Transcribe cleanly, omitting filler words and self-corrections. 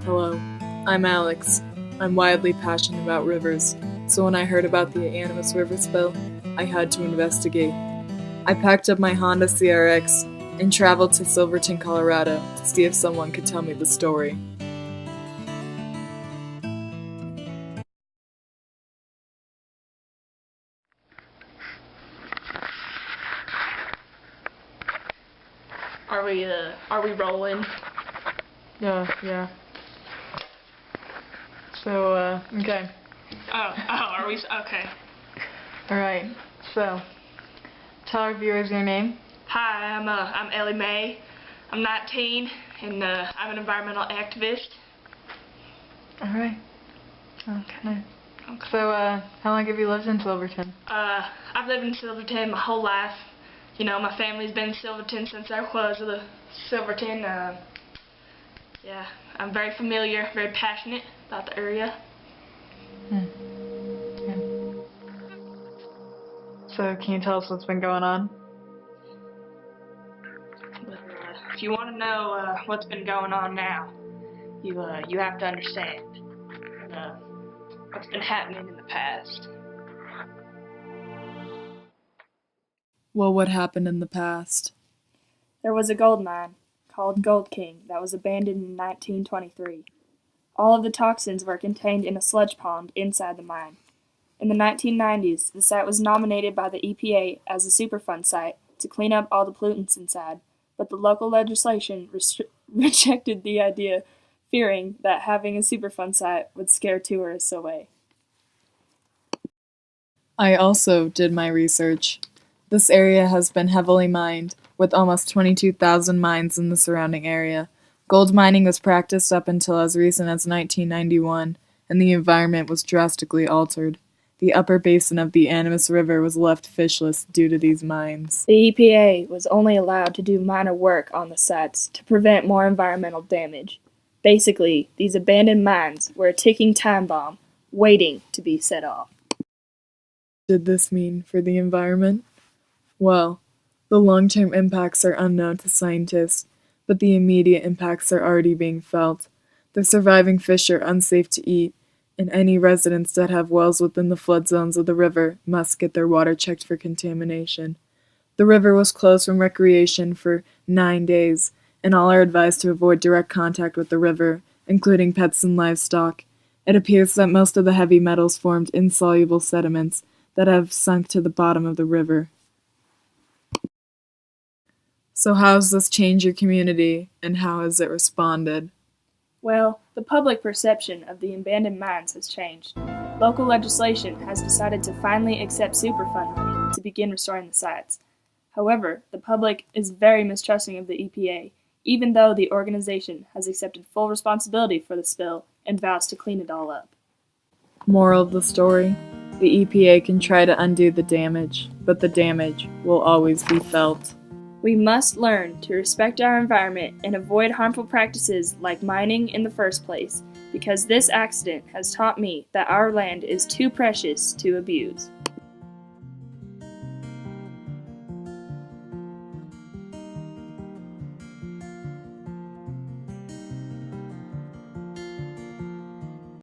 Hello, I'm Alex. I'm wildly passionate about rivers, so when I heard about the Animas river spill, I had to investigate. I packed up my Honda CRX and traveled to Silverton, Colorado to see if someone could tell me the story. Are we rolling? Yeah. So, okay. Are we? Okay. Alright, so, tell our viewers your name. Hi, I'm Ellie Mae. I'm 19, and I'm an environmental activist. Alright. Okay. So, how long have you lived in Silverton? I've lived in Silverton my whole life. You know, my family's been in Silverton since I was a Silverton. Yeah, I'm very familiar, very passionate about the area. Yeah. So, can you tell us what's been going on? But if you want to know what's been going on now, you have to understand what's been happening in the past. Well, what happened in the past? There was a gold mine called Gold King that was abandoned in 1923. All of the toxins were contained in a sludge pond inside the mine. In the 1990s, the site was nominated by the EPA as a Superfund site to clean up all the pollutants inside, but the local legislation rejected the idea, fearing that having a Superfund site would scare tourists away. I also did my research. This area has been heavily mined, with almost 22,000 mines in the surrounding area. Gold mining was practiced up until as recent as 1991, and the environment was drastically altered. The upper basin of the Animas River was left fishless due to these mines. The EPA was only allowed to do minor work on the sites to prevent more environmental damage. Basically, these abandoned mines were a ticking time bomb, waiting to be set off. Did this mean for the environment? Well, the long-term impacts are unknown to scientists, but the immediate impacts are already being felt. The surviving fish are unsafe to eat, and any residents that have wells within the flood zones of the river must get their water checked for contamination. The river was closed from recreation for 9 days, and all are advised to avoid direct contact with the river, including pets and livestock. It appears that most of the heavy metals formed insoluble sediments that have sunk to the bottom of the river. So how has this changed your community, and how has it responded? Well, the public perception of the abandoned mines has changed. Local legislation has decided to finally accept Superfund money to begin restoring the sites. However, the public is very mistrusting of the EPA, even though the organization has accepted full responsibility for the spill and vows to clean it all up. Moral of the story: the EPA can try to undo the damage, but the damage will always be felt. We must learn to respect our environment and avoid harmful practices like mining in the first place, because this accident has taught me that our land is too precious to abuse.